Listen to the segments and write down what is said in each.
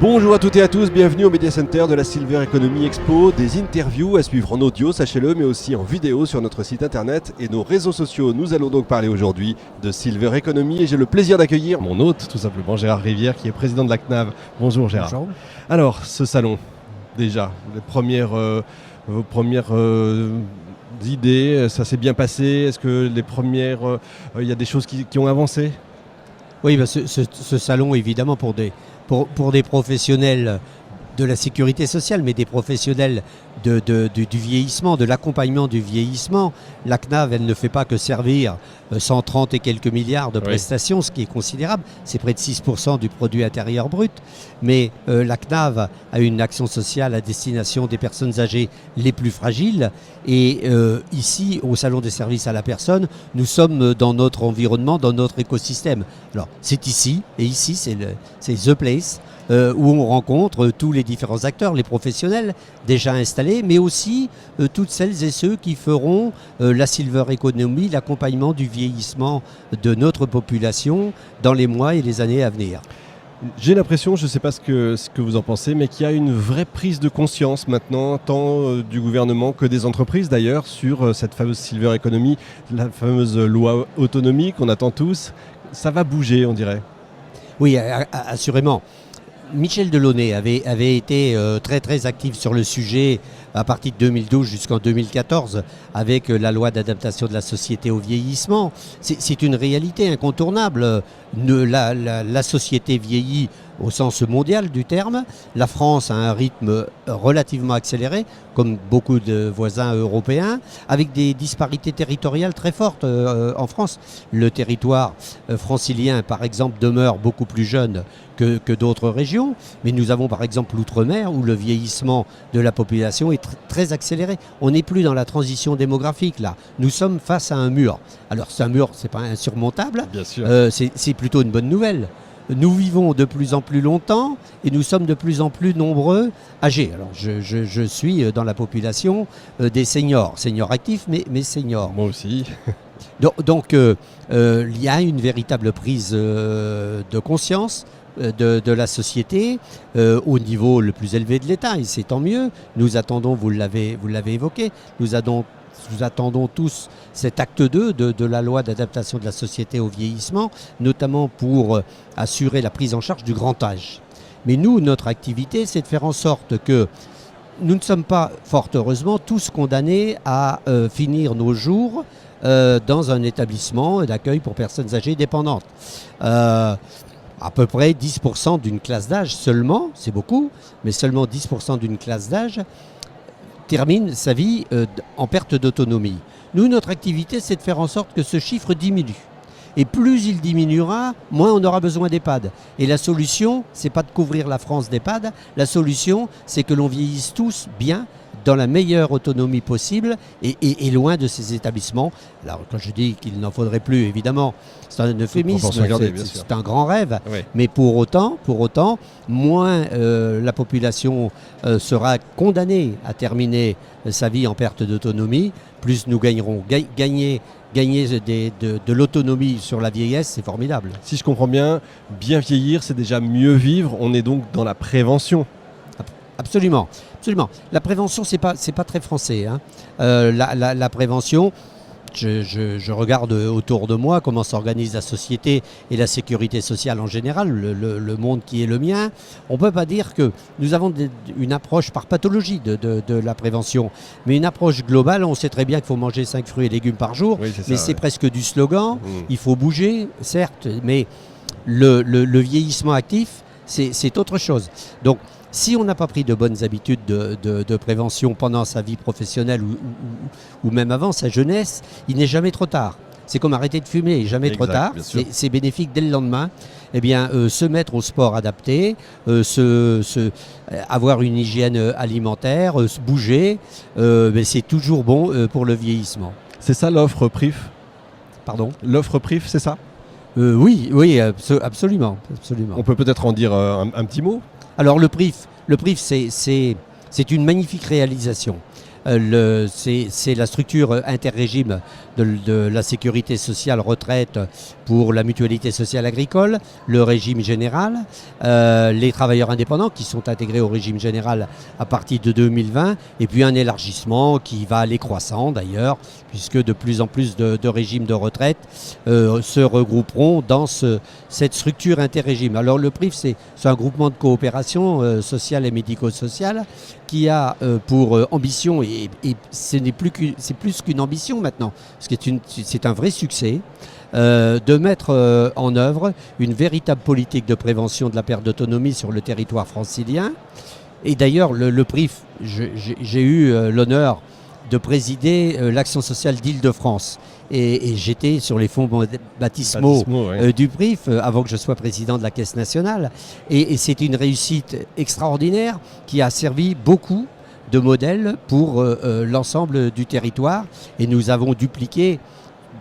Bonjour à toutes et à tous, bienvenue au Media Center de la Silver Economy Expo. Des interviews à suivre en audio, sachez-le, mais aussi en vidéo sur notre site internet et nos réseaux sociaux. Nous allons donc parler aujourd'hui de Silver Economy et j'ai le plaisir d'accueillir mon hôte, tout simplement, Gérard Rivière, qui est président de la CNAV. Bonjour Gérard. Bonjour. Alors, ce salon, déjà, vos premières idées, ça s'est bien passé? Est-ce que il y a des choses qui ont avancé? Oui, ce salon, évidemment, pour des professionnels de la sécurité sociale, mais des professionnels du vieillissement, de l'accompagnement du vieillissement. La CNAV, elle ne fait pas que servir 130 et quelques milliards de prestations, ce qui est considérable. C'est près de 6% du produit intérieur brut. Mais la CNAV a une action sociale à destination des personnes âgées les plus fragiles. Et ici, au Salon des services à la personne, nous sommes dans notre environnement, dans notre écosystème. Alors, c'est ici, et ici, c'est The Place, où on rencontre tous les différents acteurs, les professionnels déjà installés, mais aussi toutes celles et ceux qui feront la Silver Economy, l'accompagnement du vieillissement de notre population dans les mois et les années à venir. J'ai l'impression, je ne sais pas ce que vous en pensez, mais qu'il y a une vraie prise de conscience maintenant, tant du gouvernement que des entreprises d'ailleurs, sur cette fameuse Silver Economy, la fameuse loi autonomie qu'on attend tous. Ça va bouger, on dirait. Oui, assurément. Michel Delaunay avait été très très actif sur le sujet à partir de 2012 jusqu'en 2014 avec la loi d'adaptation de la société au vieillissement. C'est une réalité incontournable. La société vieillit au sens mondial du terme. La France a un rythme relativement accéléré, comme beaucoup de voisins européens, avec des disparités territoriales très fortes en France. Le territoire francilien, par exemple, demeure beaucoup plus jeune que d'autres régions, mais nous avons par exemple l'outre-mer où le vieillissement de la population est très accéléré. On n'est plus dans la transition démographique là. Nous sommes face à un mur. Alors ce mur, c'est pas insurmontable. Bien sûr. C'est plutôt une bonne nouvelle. Nous vivons de plus en plus longtemps et nous sommes de plus en plus nombreux âgés. Alors je suis dans la population des seniors actifs, mais seniors. Moi aussi. Donc il y a une véritable prise de conscience de la société au niveau le plus élevé de l'État, et c'est tant mieux. Nous attendons, vous l'avez évoqué, nous attendons tous cet acte 2 de la loi d'adaptation de la société au vieillissement, notamment pour assurer la prise en charge du grand âge. Mais nous, notre activité, c'est de faire en sorte que nous ne sommes pas, fort heureusement, tous condamnés à finir nos jours dans un établissement d'accueil pour personnes âgées dépendantes. À peu près 10% d'une classe d'âge seulement, c'est beaucoup, mais seulement 10% d'une classe d'âge termine sa vie en perte d'autonomie. Nous, notre activité, c'est de faire en sorte que ce chiffre diminue. Et plus il diminuera, moins on aura besoin d'EHPAD. Et la solution, c'est pas de couvrir la France d'EHPAD, la solution, c'est que l'on vieillisse tous bien, dans la meilleure autonomie possible et loin de ces établissements. Alors quand je dis qu'il n'en faudrait plus, évidemment, c'est un euphémisme, c'est un grand rêve, oui. Mais pour autant, moins la population sera condamnée à terminer sa vie en perte d'autonomie, plus nous gagnerons. Gagner de l'autonomie sur la vieillesse, c'est formidable. Si je comprends bien vieillir, c'est déjà mieux vivre, on est donc dans la prévention. Absolument. La prévention, c'est pas très français. Hein. La prévention, je regarde autour de moi comment s'organise la société et la sécurité sociale en général, le monde qui est le mien. On ne peut pas dire que nous avons une approche par pathologie de la prévention, mais une approche globale. On sait très bien qu'il faut manger 5 fruits et légumes par jour, mais c'est presque du slogan. Il faut bouger, certes, mais le vieillissement actif, c'est autre chose. Donc, si on n'a pas pris de bonnes habitudes de prévention pendant sa vie professionnelle ou même avant sa jeunesse, il n'est jamais trop tard. C'est comme arrêter de fumer, jamais trop tard. C'est bénéfique dès le lendemain. Eh bien, se mettre au sport adapté, avoir une hygiène alimentaire, se bouger, c'est toujours bon pour le vieillissement. C'est ça l'offre PRIF? Pardon? L'offre PRIF, c'est ça? Oui, absolument. On peut peut-être en dire un petit mot? Alors le PRIF, c'est une magnifique réalisation. C'est la structure interrégime de la sécurité sociale retraite pour la mutualité sociale agricole, le régime général, les travailleurs indépendants qui sont intégrés au régime général à partir de 2020, et puis un élargissement qui va aller croissant d'ailleurs, puisque de plus en plus de régimes de retraite se regrouperont dans cette structure interrégime. Alors le PRIF, c'est un groupement de coopération sociale et médico-sociale qui a pour ambition, et c'est plus qu'une ambition maintenant, parce que c'est un vrai succès, de mettre en œuvre une véritable politique de prévention de la perte d'autonomie sur le territoire francilien. Et d'ailleurs, le PRIF, j'ai eu l'honneur de présider l'action sociale d'Île-de-France. Et j'étais sur les fonds baptismaux du PRIF avant que je sois président de la Caisse nationale. Et c'est une réussite extraordinaire qui a servi beaucoup de modèle pour l'ensemble du territoire. Et nous avons dupliqué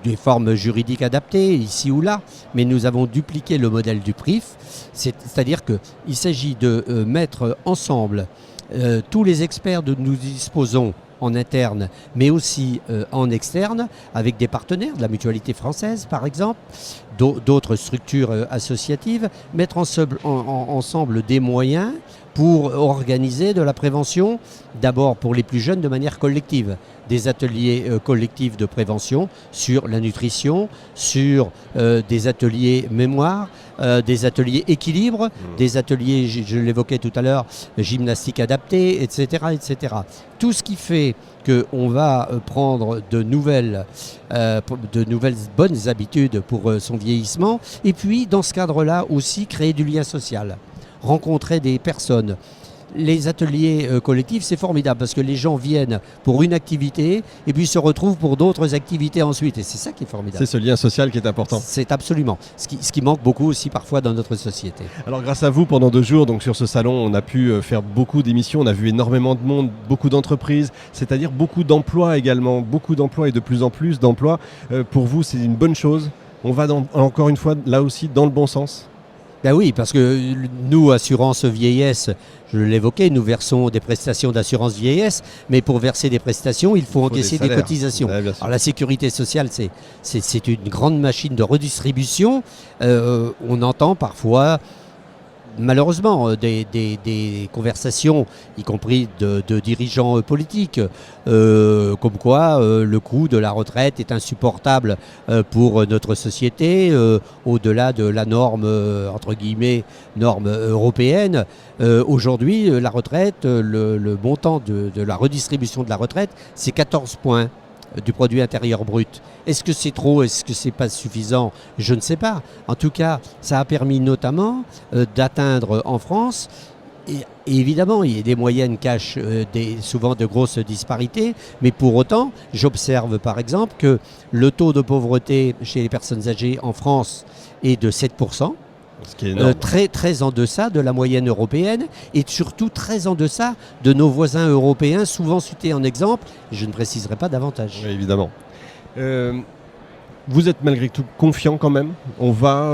des formes juridiques adaptées ici ou là, mais nous avons dupliqué le modèle du PRIF. C'est-à-dire qu'il s'agit de mettre ensemble tous les experts dont nous disposons en interne, mais aussi en externe, avec des partenaires de la Mutualité française, par exemple, d'autres structures associatives, mettre ensemble des moyens pour organiser de la prévention, d'abord pour les plus jeunes de manière collective, des ateliers collectifs de prévention sur la nutrition, sur des ateliers mémoire, des ateliers équilibre, des ateliers, je l'évoquais tout à l'heure, gymnastique adaptée, etc., etc. Tout ce qui fait qu'on va prendre de nouvelles bonnes habitudes pour son vieillissement, et puis dans ce cadre-là aussi créer du lien social, rencontrer des personnes. Les ateliers collectifs, c'est formidable parce que les gens viennent pour une activité et puis se retrouvent pour d'autres activités ensuite. Et c'est ça qui est formidable. C'est ce lien social qui est important. C'est absolument. Ce qui manque beaucoup aussi parfois dans notre société. Alors grâce à vous, pendant 2 jours, donc sur ce salon, on a pu faire beaucoup d'émissions. On a vu énormément de monde, beaucoup d'entreprises, c'est-à-dire beaucoup d'emplois également. Beaucoup d'emplois et de plus en plus d'emplois. Pour vous, c'est une bonne chose. On va encore une fois, là aussi, dans le bon sens. Ben oui, parce que nous, Assurance Vieillesse, je l'évoquais, nous versons des prestations d'assurance vieillesse, mais pour verser des prestations, il faut encaisser des cotisations. Ouais, alors la sécurité sociale, c'est une grande machine de redistribution. On entend parfois, malheureusement, des conversations, y compris de dirigeants politiques, comme quoi le coût de la retraite est insupportable pour notre société, au-delà de la norme, entre guillemets, norme européenne. Aujourd'hui, la retraite, le montant de la redistribution de la retraite, c'est 14 points du produit intérieur brut. Est-ce que c'est trop? Est-ce que c'est pas suffisant? Je ne sais pas. En tout cas, ça a permis notamment d'atteindre en France, et évidemment, il y a des moyennes cachent souvent de grosses disparités, mais pour autant, j'observe par exemple que le taux de pauvreté chez les personnes âgées en France est de 7%. Ce qui est énorme. Très en deçà de la moyenne européenne et surtout très en deçà de nos voisins européens, souvent cités en exemple. Je ne préciserai pas davantage. Oui, évidemment. Vous êtes malgré tout confiant quand même? On va,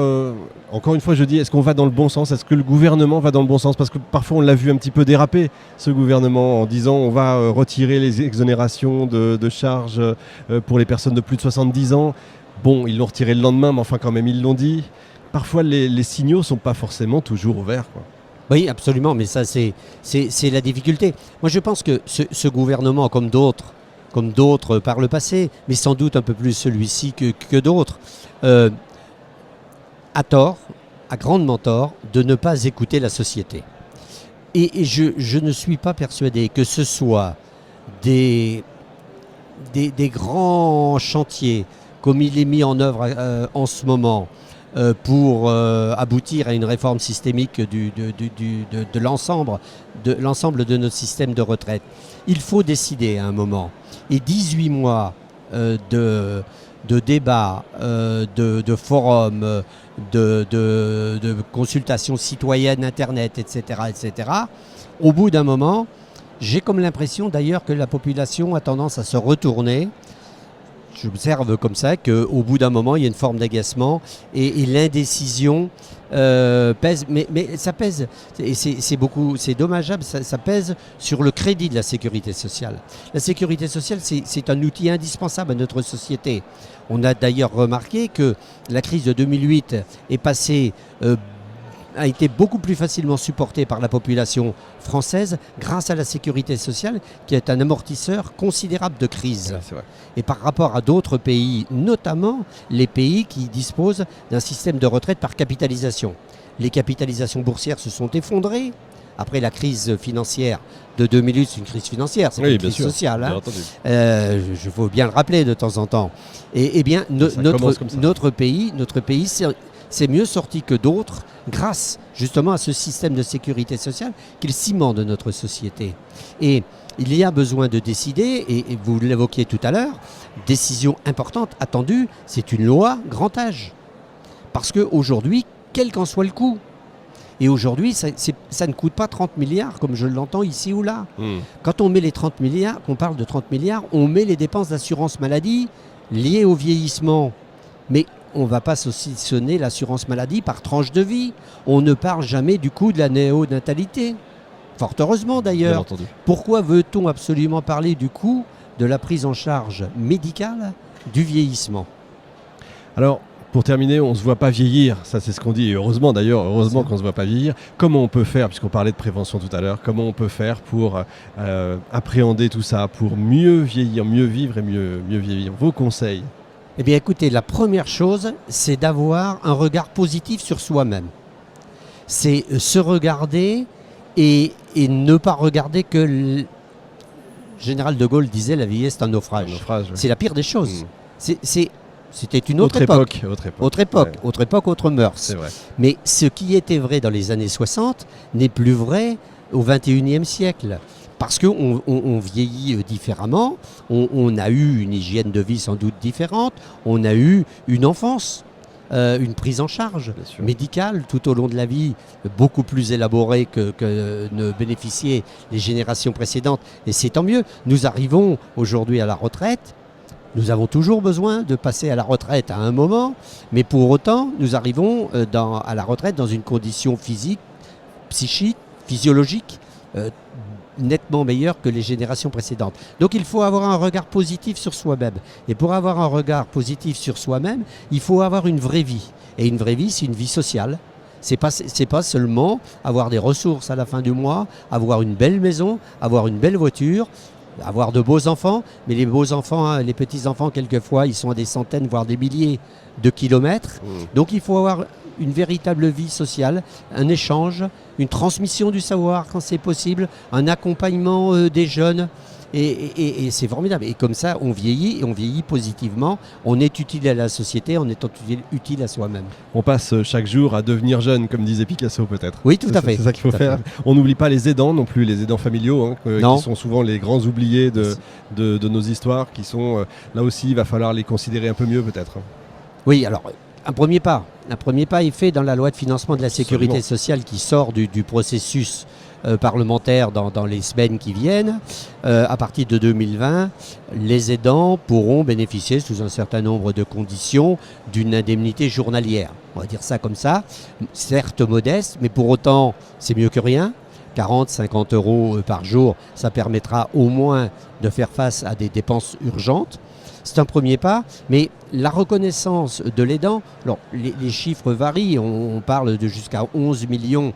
encore une fois je dis, est-ce qu'on va dans le bon sens? Est-ce que le gouvernement va dans le bon sens? Parce que parfois on l'a vu un petit peu déraper, ce gouvernement, en disant on va retirer les exonérations de charges pour les personnes de plus de 70 ans. Bon, ils l'ont retiré le lendemain, mais enfin quand même ils l'ont dit. Parfois, les signaux ne sont pas forcément toujours ouverts, quoi. Oui, absolument, mais ça, c'est la difficulté. Moi, je pense que ce gouvernement, comme d'autres par le passé, mais sans doute un peu plus celui-ci que d'autres, a tort, a grandement tort, de ne pas écouter la société. Et je ne suis pas persuadé que ce soit des grands chantiers, comme il est mis en œuvre en ce moment, pour aboutir à une réforme systémique de l'ensemble de notre système de retraite. Il faut décider à un moment. Et 18 mois de débats, de forums, de consultations citoyennes, Internet, etc., au bout d'un moment, j'ai comme l'impression d'ailleurs que la population a tendance à se retourner. j'observe comme ça qu'au bout d'un moment, il y a une forme d'agacement et l'indécision pèse. Mais ça pèse, et c'est dommageable, ça pèse sur le crédit de la sécurité sociale. La sécurité sociale, c'est un outil indispensable à notre société. On a d'ailleurs remarqué que la crise de 2008 est passée a été beaucoup plus facilement supportée par la population française grâce à la sécurité sociale qui est un amortisseur considérable de crise. Ouais, c'est vrai. Et par rapport à d'autres pays, notamment les pays qui disposent d'un système de retraite par capitalisation. Les capitalisations boursières se sont effondrées. Après la crise financière de 2008, c'est une crise financière, c'est Oui, une bien crise sûr, sociale. bien Hein. entendu. Je faut bien le rappeler de temps en temps. Et bien, commence comme ça. notre pays c'est mieux sorti que d'autres grâce justement à ce système de sécurité sociale qui est le ciment de notre société. Et il y a besoin de décider, et vous l'évoquiez tout à l'heure, décision importante attendue, c'est une loi grand âge. Parce qu'aujourd'hui, quel qu'en soit le coût, et aujourd'hui, ça ne coûte pas 30 milliards comme je l'entends ici ou là. Quand on met les 30 milliards, qu'on parle de 30 milliards, on met les dépenses d'assurance maladie liées au vieillissement. Mais on ne va pas saucissonner l'assurance maladie par tranche de vie. On ne parle jamais du coût de la néonatalité. Fort heureusement Bien d'ailleurs. entendu. Pourquoi veut-on absolument parler du coût de la prise en charge médicale du vieillissement ? Alors, pour terminer, on ne se voit pas vieillir, ça c'est ce qu'on dit, et heureusement d'ailleurs, heureusement qu'on ne se voit pas vieillir. Comment on peut faire, puisqu'on parlait de prévention tout à l'heure, comment on peut faire pour appréhender tout ça, pour mieux vieillir, mieux vivre et mieux vieillir? Vos conseils? Eh bien écoutez, la première chose, c'est d'avoir un regard positif sur soi-même. C'est se regarder et ne pas regarder que... Le général de Gaulle disait la vieillesse est un naufrage. Naufrage, ouais. C'est la pire des choses. C'était une autre Autre époque. Autre époque. Ouais. Autre époque, autre mœurs. C'est vrai. Mais ce qui était vrai dans les années 60 n'est plus vrai au XXIe siècle. Parce qu'on vieillit différemment, on a eu une hygiène de vie sans doute différente, on a eu une enfance, une prise en charge médicale tout au long de la vie, beaucoup plus élaborée que ne bénéficiaient les générations précédentes. Et c'est tant mieux. Nous arrivons aujourd'hui à la retraite. Nous avons toujours besoin de passer à la retraite à un moment, mais pour autant, nous arrivons à la retraite dans une condition physique, psychique, physiologique, nettement meilleure que les générations précédentes. Donc il faut avoir un regard positif sur soi-même. Et pour avoir un regard positif sur soi-même, il faut avoir une vraie vie. Et une vraie vie, c'est une vie sociale. C'est pas seulement avoir des ressources à la fin du mois, avoir une belle maison, avoir une belle voiture, avoir de beaux enfants, mais les beaux enfants, hein, les petits-enfants, quelquefois, ils sont à des centaines, voire des milliers de kilomètres. Donc il faut avoir une véritable vie sociale, un échange, une transmission du savoir quand c'est possible, un accompagnement des jeunes. Et c'est formidable. Et comme ça, on vieillit, et on vieillit positivement. On est utile à la société, on est utile à soi-même. On passe chaque jour à devenir jeune, comme disait Picasso peut-être. Oui, tout à fait. C'est ça qu'il faut faire. On n'oublie pas les aidants non plus, les aidants familiaux, qui sont souvent les grands oubliés de nos histoires, qui sont là aussi, il va falloir les considérer un peu mieux peut-être. Oui, alors un premier pas est fait dans la loi de financement de la sécurité sociale qui sort du processus parlementaire dans les semaines qui viennent. À partir de 2020, les aidants pourront bénéficier sous un certain nombre de conditions d'une indemnité journalière. On va dire ça comme ça, certes modeste, mais pour autant c'est mieux que rien. 40, 50 euros par jour, ça permettra au moins de faire face à des dépenses urgentes. C'est un premier pas, mais la reconnaissance de l'aidant, alors les chiffres varient, on parle de jusqu'à 11 millions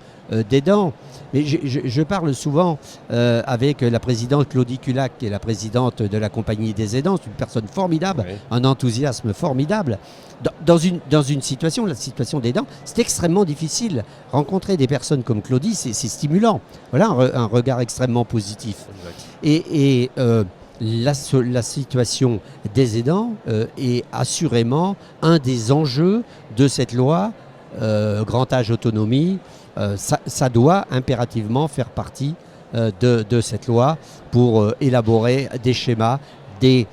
d'aidants, mais je parle souvent avec la présidente Claudie Culac, qui est la présidente de la Compagnie des aidants, c'est une personne formidable, un enthousiasme formidable. Dans une situation, la situation d'aidant, c'est extrêmement difficile. Rencontrer des personnes comme Claudie, c'est stimulant. Voilà un regard extrêmement positif. Et la situation des aidants est assurément un des enjeux de cette loi grand âge autonomie. Ça doit impérativement faire partie de cette loi pour élaborer des schémas, des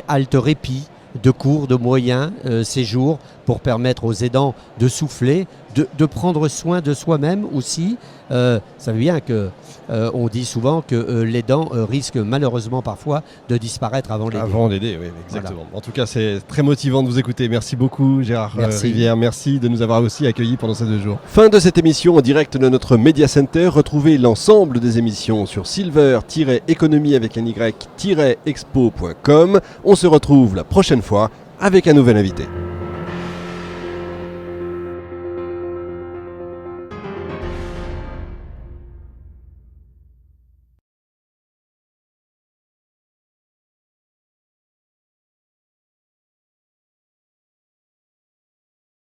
haltes répits de cours, de moyens, séjours pour permettre aux aidants de souffler, de prendre soin de soi-même aussi. Ça veut bien que on dit souvent que l'aidant risque malheureusement parfois de disparaître avant l'aider. Avant l'aider, oui, exactement. Voilà. En tout cas, c'est très motivant de vous écouter. Merci beaucoup, Gérard Rivière. Merci de nous avoir aussi accueillis pendant ces 2 jours. Fin de cette émission en direct de notre Media Center. Retrouvez l'ensemble des émissions sur silver-economie avec un y-expo.com. On se retrouve la prochaine fois avec un nouvel invité.